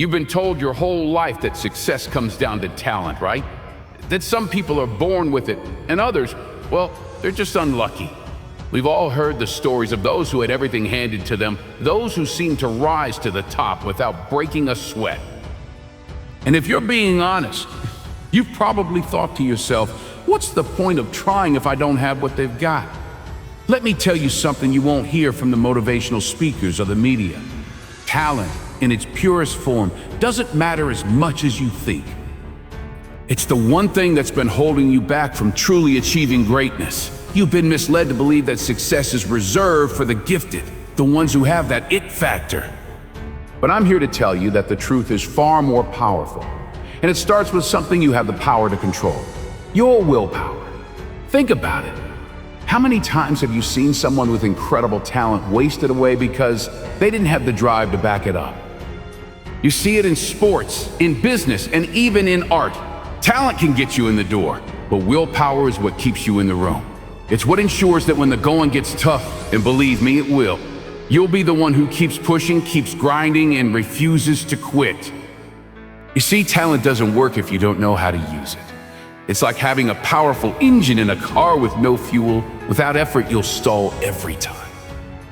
You've been told your whole life that success comes down to talent, right? That some people are born with it, and others, well, they're just unlucky. We've all heard the stories of those who had everything handed to them, those who seemed to rise to the top without breaking a sweat. And if you're being honest, you've probably thought to yourself, what's the point of trying if I don't have what they've got? Let me tell you something you won't hear from the motivational speakers or the media. Talent, in its purest form, doesn't matter as much as you think. It's the one thing that's been holding you back from truly achieving greatness. You've been misled to believe that success is reserved for the gifted, the ones who have that it factor. But I'm here to tell you that the truth is far more powerful. And it starts with something you have the power to control: your willpower. Think about it. How many times have you seen someone with incredible talent wasted away because they didn't have the drive to back it up? You see it in sports, in business, and even in art. Talent can get you in the door, but willpower is what keeps you in the room. It's what ensures that when the going gets tough, and believe me, it will, you'll be the one who keeps pushing, keeps grinding, and refuses to quit. You see, talent doesn't work if you don't know how to use it. It's like having a powerful engine in a car with no fuel. Without effort, you'll stall every time.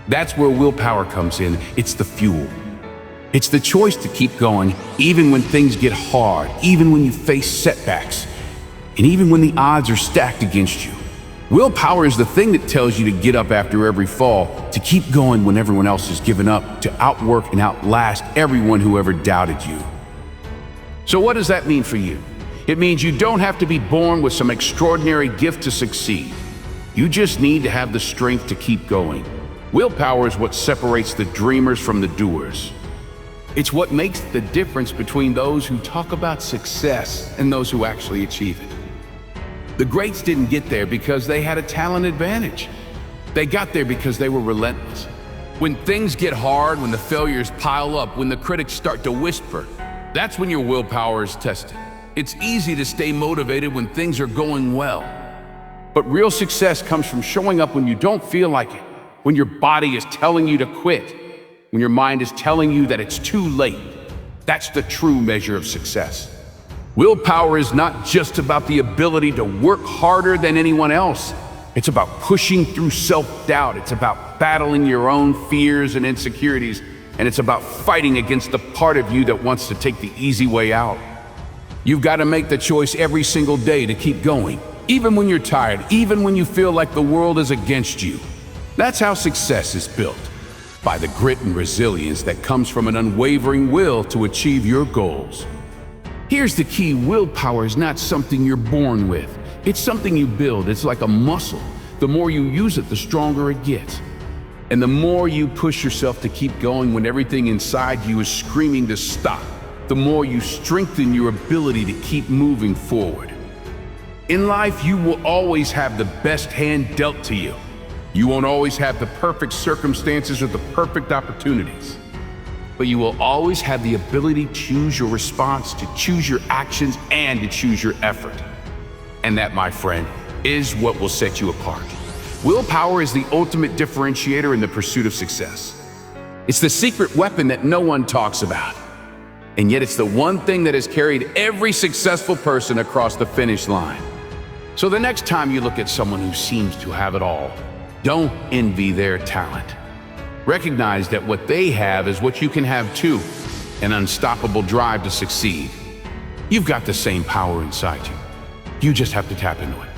That's where willpower comes in. It's the fuel. It's the choice to keep going, even when things get hard, even when you face setbacks, and even when the odds are stacked against you. Willpower is the thing that tells you to get up after every fall, to keep going when everyone else has given up, to outwork and outlast everyone who ever doubted you. So what does that mean for you? It means you don't have to be born with some extraordinary gift to succeed. You just need to have the strength to keep going. Willpower is what separates the dreamers from the doers. It's what makes the difference between those who talk about success and those who actually achieve it. The greats didn't get there because they had a talent advantage. They got there because they were relentless. When things get hard, when the failures pile up, when the critics start to whisper, that's when your willpower is tested. It's easy to stay motivated when things are going well. But real success comes from showing up when you don't feel like it, when your body is telling you to quit, when your mind is telling you that it's too late. That's the true measure of success. Willpower is not just about the ability to work harder than anyone else. It's about pushing through self-doubt. It's about battling your own fears and insecurities. And it's about fighting against the part of you that wants to take the easy way out. You've got to make the choice every single day to keep going, even when you're tired, even when you feel like the world is against you. That's how success is built, by the grit and resilience that comes from an unwavering will to achieve your goals. Here's the key: willpower is not something you're born with. It's something you build. It's like a muscle. The more you use it, the stronger it gets. And the more you push yourself to keep going when everything inside you is screaming to stop, the more you strengthen your ability to keep moving forward. In life, you will always have the best hand dealt to you. You won't always have the perfect circumstances or the perfect opportunities. But you will always have the ability to choose your response, to choose your actions, and to choose your effort. And that, my friend, is what will set you apart. Willpower is the ultimate differentiator in the pursuit of success. It's the secret weapon that no one talks about. And yet it's the one thing that has carried every successful person across the finish line. So the next time you look at someone who seems to have it all, don't envy their talent. Recognize that what they have is what you can have too: an unstoppable drive to succeed. You've got the same power inside you. You just have to tap into it.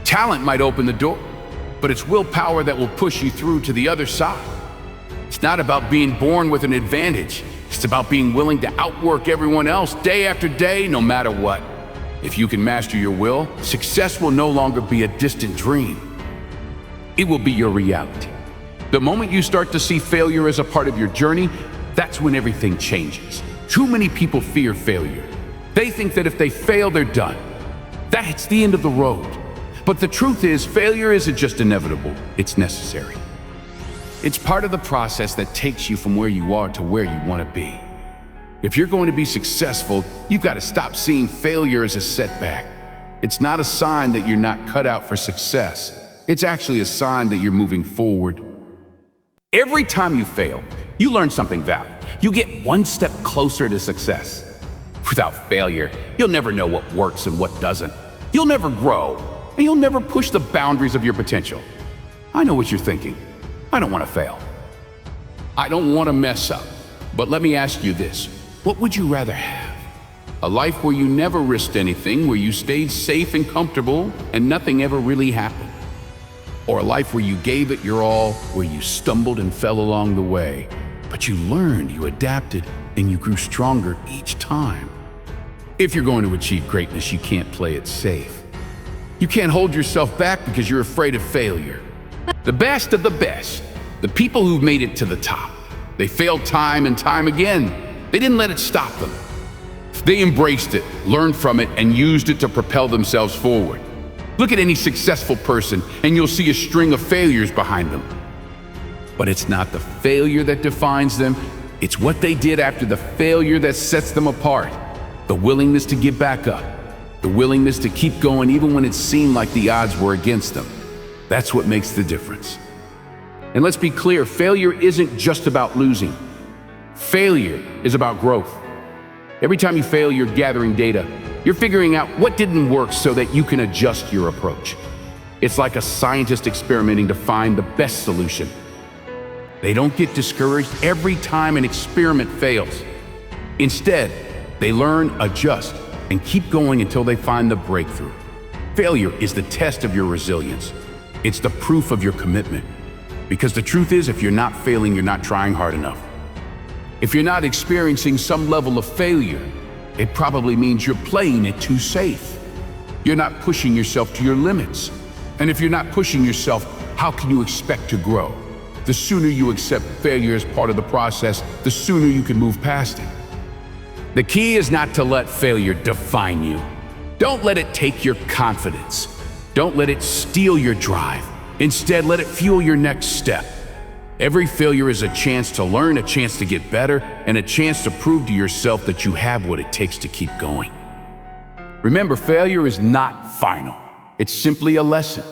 Talent might open the door, but it's willpower that will push you through to the other side. It's not about being born with an advantage. It's about being willing to outwork everyone else day after day, no matter what. If you can master your will, success will no longer be a distant dream. It will be your reality. The moment you start to see failure as a part of your journey, that's when everything changes. Too many people fear failure. They think that if they fail, they're done. That's the end of the road. But the truth is, failure isn't just inevitable, it's necessary. It's part of the process that takes you from where you are to where you want to be. If you're going to be successful, you've got to stop seeing failure as a setback. It's not a sign that you're not cut out for success. It's actually a sign that you're moving forward. Every time you fail, You learn something valuable. You get one step closer to success. Without failure, you'll never know what works and what doesn't. You'll never grow, and you'll never push the boundaries of your potential. I know what you're thinking. I don't want to fail. I don't want to mess up. But let me ask you this. What would you rather have? A life where you never risked anything, where you stayed safe and comfortable, and nothing ever really happened? Or a life where you gave it your all, where you stumbled and fell along the way, but you learned, you adapted, and you grew stronger each time? If you're going to achieve greatness, you can't play it safe. You can't hold yourself back because you're afraid of failure. The best of the best, the people who've made it to the top, they failed time and time again. They didn't let it stop them. They embraced it, learned from it, and used it to propel themselves forward. Look at any successful person, and you'll see a string of failures behind them. But it's not the failure that defines them. It's what they did after the failure that sets them apart. The willingness to get back up. The willingness to keep going even when it seemed like the odds were against them. That's what makes the difference. And let's be clear, failure isn't just about losing. Failure is about growth. Every time you fail, you're gathering data. You're figuring out what didn't work so that you can adjust your approach. It's like a scientist experimenting to find the best solution. They don't get discouraged every time an experiment fails. Instead, they learn, adjust, and keep going until they find the breakthrough. Failure is the test of your resilience. It's the proof of your commitment. Because the truth is, if you're not failing, you're not trying hard enough. If you're not experiencing some level of failure, it probably means you're playing it too safe. You're not pushing yourself to your limits. And if you're not pushing yourself, how can you expect to grow? The sooner you accept failure as part of the process, the sooner you can move past it. The key is not to let failure define you. Don't let it take your confidence. Don't let it steal your drive. Instead, let it fuel your next step. Every failure is a chance to learn, a chance to get better, and a chance to prove to yourself that you have what it takes to keep going. Remember, failure is not final. It's simply a lesson.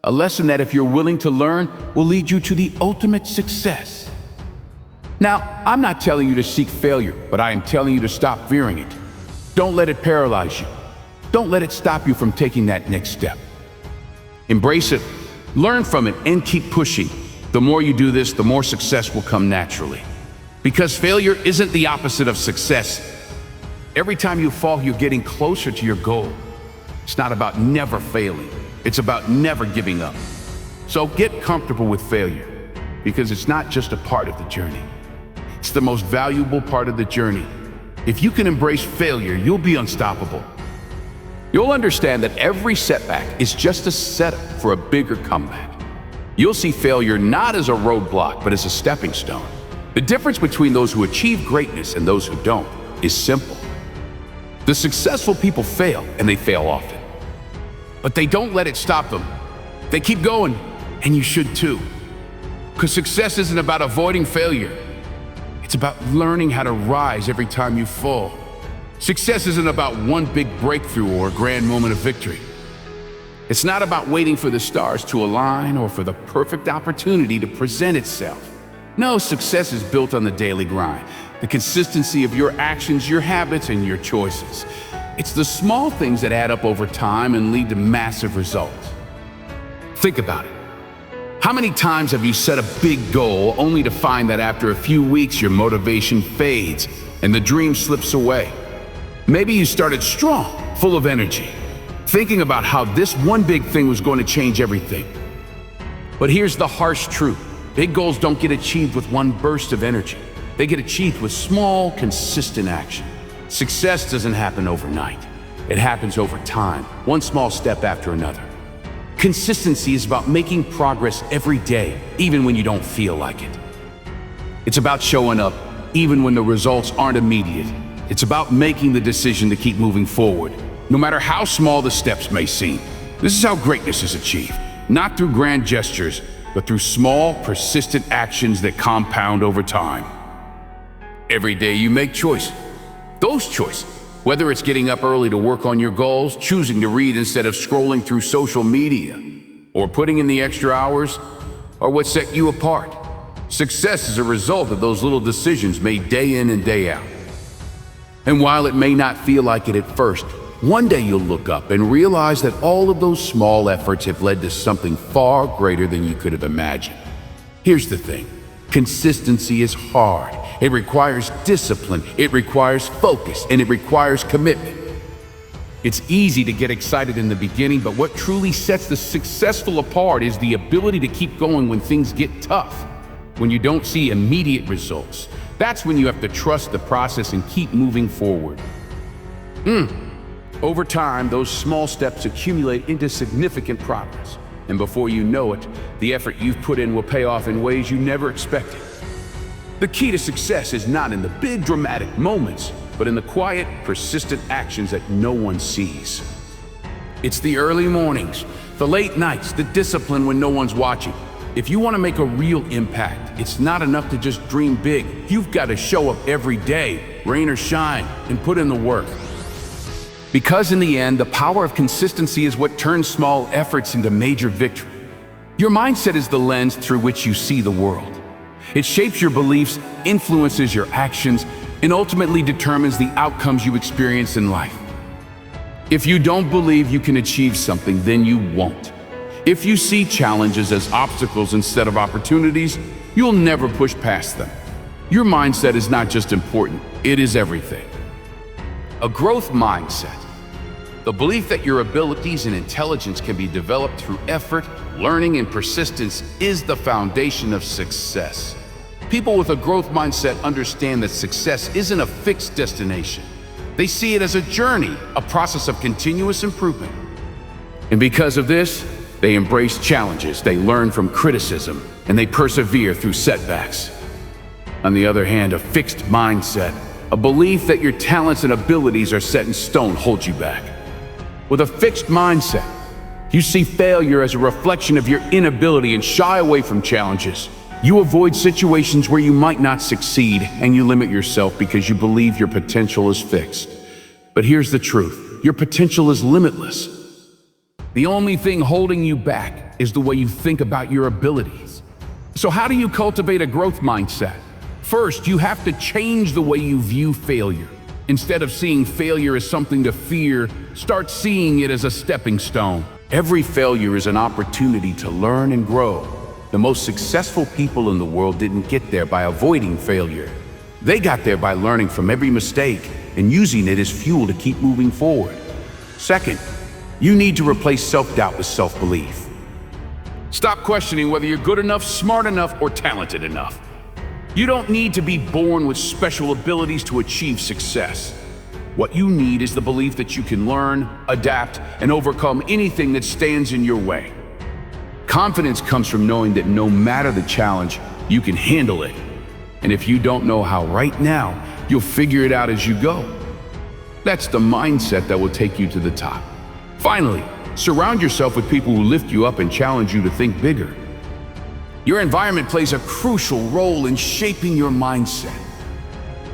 A lesson that, if you're willing to learn, will lead you to the ultimate success. Now, I'm not telling you to seek failure, but I am telling you to stop fearing it. Don't let it paralyze you. Don't let it stop you from taking that next step. Embrace it, learn from it, and keep pushing. The more you do this, the more success will come naturally. Because failure isn't the opposite of success. Every time you fall, you're getting closer to your goal. It's not about never failing. It's about never giving up. So get comfortable with failure, because it's not just a part of the journey. It's the most valuable part of the journey. If you can embrace failure, you'll be unstoppable. You'll understand that every setback is just a setup for a bigger comeback. You'll see failure not as a roadblock, but as a stepping stone. The difference between those who achieve greatness and those who don't is simple. The successful people fail, and they fail often. But they don't let it stop them. They keep going, and you should too. Because success isn't about avoiding failure. It's about learning how to rise every time you fall. Success isn't about one big breakthrough or a grand moment of victory. It's not about waiting for the stars to align or for the perfect opportunity to present itself. No, success is built on the daily grind, the consistency of your actions, your habits, and your choices. It's the small things that add up over time and lead to massive results. Think about it. How many times have you set a big goal only to find that after a few weeks your motivation fades and the dream slips away? Maybe you started strong, full of energy, thinking about how this one big thing was going to change everything. But here's the harsh truth. Big goals don't get achieved with one burst of energy. They get achieved with small, consistent action. Success doesn't happen overnight. It happens over time, one small step after another. Consistency is about making progress every day, even when you don't feel like it. It's about showing up, even when the results aren't immediate. It's about making the decision to keep moving forward, no matter how small the steps may seem. This is how greatness is achieved, not through grand gestures, but through small, persistent actions that compound over time. Every day you make choices. Those choices, whether it's getting up early to work on your goals, choosing to read instead of scrolling through social media, or putting in the extra hours, are what set you apart. Success is a result of those little decisions made day in and day out. And while it may not feel like it at first, one day you'll look up and realize that all of those small efforts have led to something far greater than you could have imagined. Here's the thing. Consistency is hard. It requires discipline, it requires focus, and it requires commitment. It's easy to get excited in the beginning, but what truly sets the successful apart is the ability to keep going when things get tough, when you don't see immediate results. That's when you have to trust the process and keep moving forward. Over time, those small steps accumulate into significant progress. And before you know it, the effort you've put in will pay off in ways you never expected. The key to success is not in the big dramatic moments, but in the quiet, persistent actions that no one sees. It's the early mornings, the late nights, the discipline when no one's watching. If you want to make a real impact, it's not enough to just dream big. You've got to show up every day, rain or shine, and put in the work. Because in the end, the power of consistency is what turns small efforts into major victory. Your mindset is the lens through which you see the world. It shapes your beliefs, influences your actions, and ultimately determines the outcomes you experience in life. If you don't believe you can achieve something, then you won't. If you see challenges as obstacles instead of opportunities, you'll never push past them. Your mindset is not just important, it is everything. A growth mindset. The belief that your abilities and intelligence can be developed through effort, learning, and persistence is the foundation of success. People with a growth mindset understand that success isn't a fixed destination. They see it as a journey, a process of continuous improvement. And because of this, they embrace challenges, they learn from criticism, and they persevere through setbacks. On the other hand, a fixed mindset, a belief that your talents and abilities are set in stone, holds you back. With a fixed mindset, you see failure as a reflection of your inability and shy away from challenges. You avoid situations where you might not succeed, and you limit yourself because you believe your potential is fixed. But here's the truth. Your potential is limitless. The only thing holding you back is the way you think about your abilities. So how do you cultivate a growth mindset? First, you have to change the way you view failure. Instead of seeing failure as something to fear, start seeing it as a stepping stone. Every failure is an opportunity to learn and grow. The most successful people in the world didn't get there by avoiding failure. They got there by learning from every mistake and using it as fuel to keep moving forward. Second, you need to replace self-doubt with self-belief. Stop questioning whether you're good enough, smart enough, or talented enough. You don't need to be born with special abilities to achieve success. What you need is the belief that you can learn, adapt, and overcome anything that stands in your way. Confidence comes from knowing that no matter the challenge, you can handle it. And if you don't know how right now, you'll figure it out as you go. That's the mindset that will take you to the top. Finally, surround yourself with people who lift you up and challenge you to think bigger. Your environment plays a crucial role in shaping your mindset.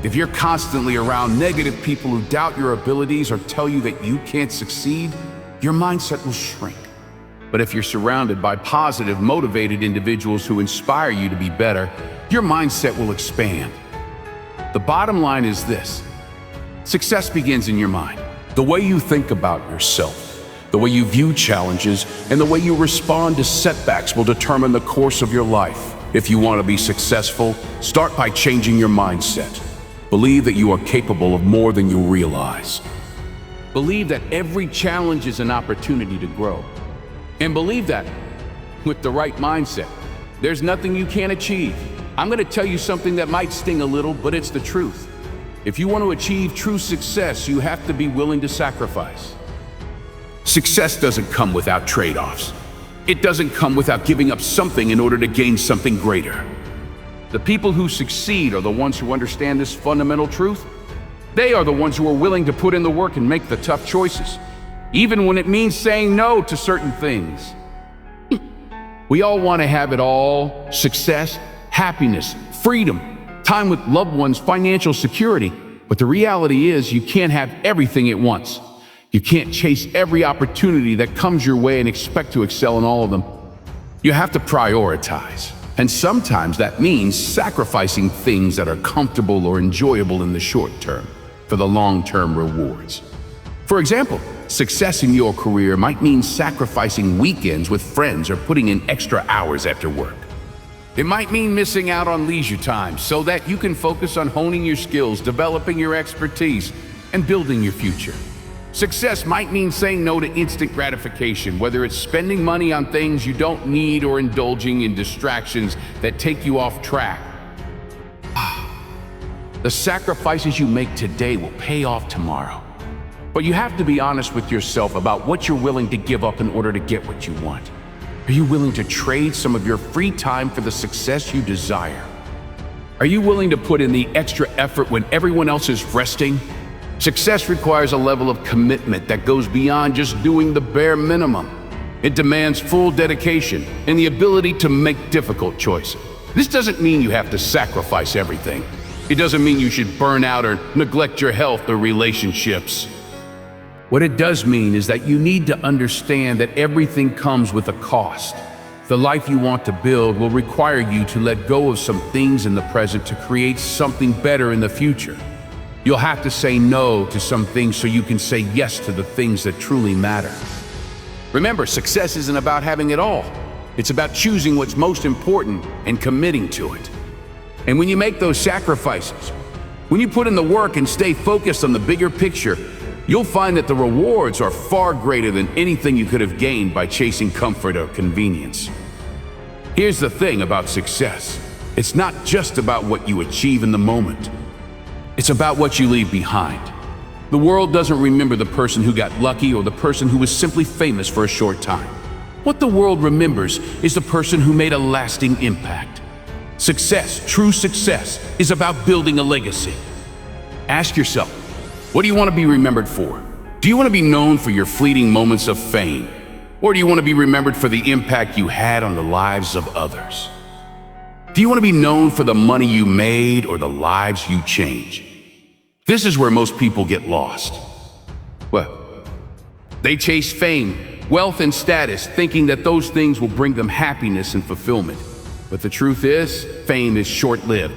If you're constantly around negative people who doubt your abilities or tell you that you can't succeed, your mindset will shrink. But if you're surrounded by positive, motivated individuals who inspire you to be better, your mindset will expand. The bottom line is this: success begins in your mind. The way you think about yourself, the way you view challenges, and the way you respond to setbacks will determine the course of your life. If you want to be successful, start by changing your mindset. Believe that you are capable of more than you realize. Believe that every challenge is an opportunity to grow. And believe that, with the right mindset, there's nothing you can't achieve. I'm going to tell you something that might sting a little, but it's the truth. If you want to achieve true success, you have to be willing to sacrifice. Success doesn't come without trade-offs. It doesn't come without giving up something in order to gain something greater. The people who succeed are the ones who understand this fundamental truth. They are the ones who are willing to put in the work and make the tough choices, even when it means saying no to certain things. We all want to have it all: success, happiness, freedom, time with loved ones, financial security. But the reality is, you can't have everything at once. You can't chase every opportunity that comes your way and expect to excel in all of them. You have to prioritize. And sometimes that means sacrificing things that are comfortable or enjoyable in the short term for the long-term rewards. For example, success in your career might mean sacrificing weekends with friends or putting in extra hours after work. It might mean missing out on leisure time so that you can focus on honing your skills, developing your expertise, and building your future. Success might mean saying no to instant gratification, whether it's spending money on things you don't need or indulging in distractions that take you off track. The sacrifices you make today will pay off tomorrow. But you have to be honest with yourself about what you're willing to give up in order to get what you want. Are you willing to trade some of your free time for the success you desire? Are you willing to put in the extra effort when everyone else is resting? Success requires a level of commitment that goes beyond just doing the bare minimum. It demands full dedication and the ability to make difficult choices. This doesn't mean you have to sacrifice everything. It doesn't mean you should burn out or neglect your health or relationships. What it does mean is that you need to understand that everything comes with a cost. The life you want to build will require you to let go of some things in the present to create something better in the future. You'll have to say no to some things so you can say yes to the things that truly matter. Remember, success isn't about having it all. It's about choosing what's most important and committing to it. And when you make those sacrifices, when you put in the work and stay focused on the bigger picture, you'll find that the rewards are far greater than anything you could have gained by chasing comfort or convenience. Here's the thing about success. It's not just about what you achieve in the moment. It's about what you leave behind. The world doesn't remember the person who got lucky or the person who was simply famous for a short time. What the world remembers is the person who made a lasting impact. Success, true success, is about building a legacy. Ask yourself, what do you want to be remembered for? Do you want to be known for your fleeting moments of fame? Or do you want to be remembered for the impact you had on the lives of others? Do you want to be known for the money you made or the lives you changed? This is where most people get lost. Well, they chase fame, wealth, and status, thinking that those things will bring them happiness and fulfillment. But the truth is, fame is short-lived.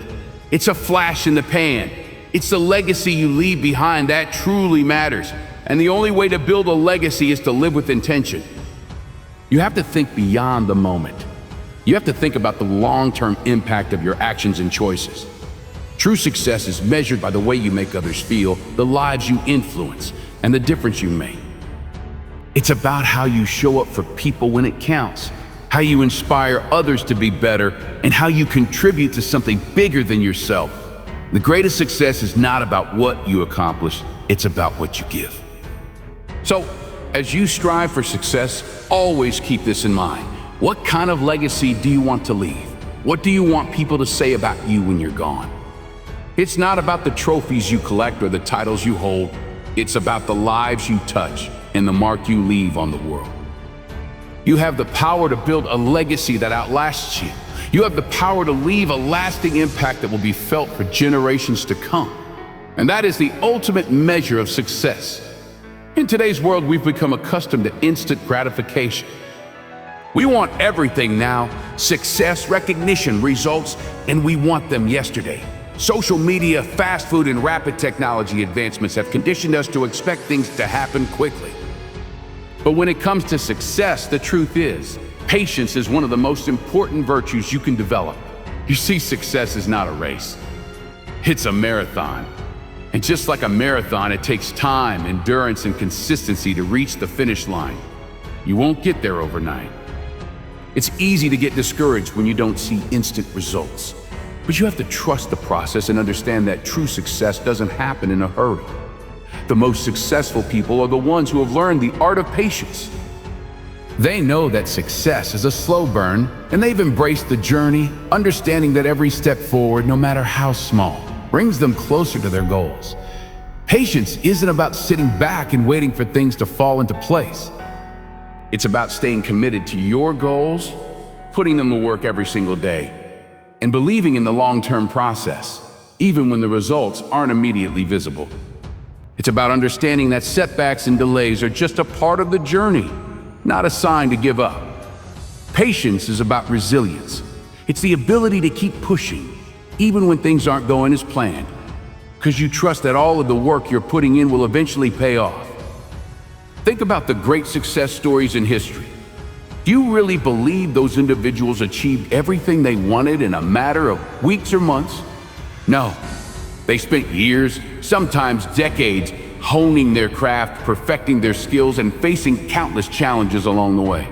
It's a flash in the pan. It's the legacy you leave behind that truly matters. And the only way to build a legacy is to live with intention. You have to think beyond the moment. You have to think about the long-term impact of your actions and choices. True success is measured by the way you make others feel, the lives you influence, and the difference you make. It's about how you show up for people when it counts, how you inspire others to be better, and how you contribute to something bigger than yourself. The greatest success is not about what you accomplish, it's about what you give. So, as you strive for success, always keep this in mind. What kind of legacy do you want to leave? What do you want people to say about you when you're gone? It's not about the trophies you collect or the titles you hold. It's about the lives you touch and the mark you leave on the world. You have the power to build a legacy that outlasts you. You have the power to leave a lasting impact that will be felt for generations to come. And that is the ultimate measure of success. In today's world, we've become accustomed to instant gratification. We want everything now: success, recognition, results, and we want them yesterday. Social media, fast food, and rapid technology advancements have conditioned us to expect things to happen quickly. But when it comes to success, the truth is, patience is one of the most important virtues you can develop. You see, success is not a race. It's a marathon. And just like a marathon, it takes time, endurance, and consistency to reach the finish line. You won't get there overnight. It's easy to get discouraged when you don't see instant results. But you have to trust the process and understand that true success doesn't happen in a hurry. The most successful people are the ones who have learned the art of patience. They know that success is a slow burn, and they've embraced the journey, understanding that every step forward, no matter how small, brings them closer to their goals. Patience isn't about sitting back and waiting for things to fall into place. It's about staying committed to your goals, putting them to work every single day, and believing in the long-term process, even when the results aren't immediately visible. It's about understanding that setbacks and delays are just a part of the journey, not a sign to give up. Patience is about resilience. It's the ability to keep pushing, even when things aren't going as planned, because you trust that all of the work you're putting in will eventually pay off. Think about the great success stories in history. Do you really believe those individuals achieved everything they wanted in a matter of weeks or months? No. They spent years, sometimes decades, honing their craft, perfecting their skills, and facing countless challenges along the way.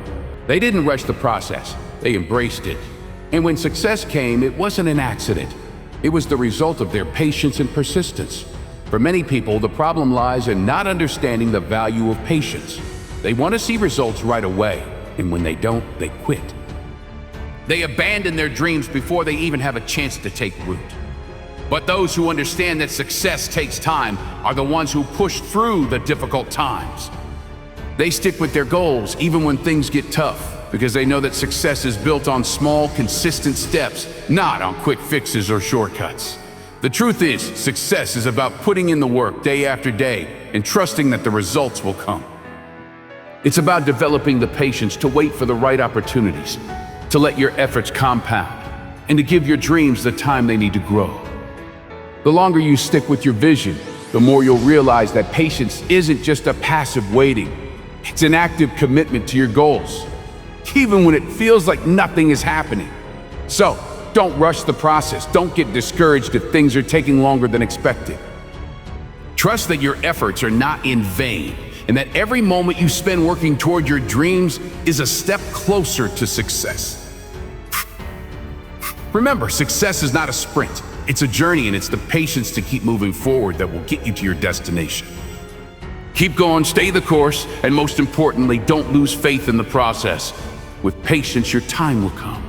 They didn't rush the process, they embraced it. And when success came, it wasn't an accident. It was the result of their patience and persistence. For many people, the problem lies in not understanding the value of patience. They want to see results right away, and when they don't, they quit. They abandon their dreams before they even have a chance to take root. But those who understand that success takes time are the ones who push through the difficult times. They stick with their goals even when things get tough, because they know that success is built on small, consistent steps, not on quick fixes or shortcuts. The truth is, success is about putting in the work day after day and trusting that the results will come. It's about developing the patience to wait for the right opportunities, to let your efforts compound, and to give your dreams the time they need to grow. The longer you stick with your vision, the more you'll realize that patience isn't just a passive waiting. It's an active commitment to your goals, even when it feels like nothing is happening. So, don't rush the process. Don't get discouraged if things are taking longer than expected. Trust that your efforts are not in vain, and that every moment you spend working toward your dreams is a step closer to success. Remember, success is not a sprint. It's a journey, and it's the patience to keep moving forward that will get you to your destination. Keep going, stay the course, and most importantly, don't lose faith in the process. With patience, your time will come.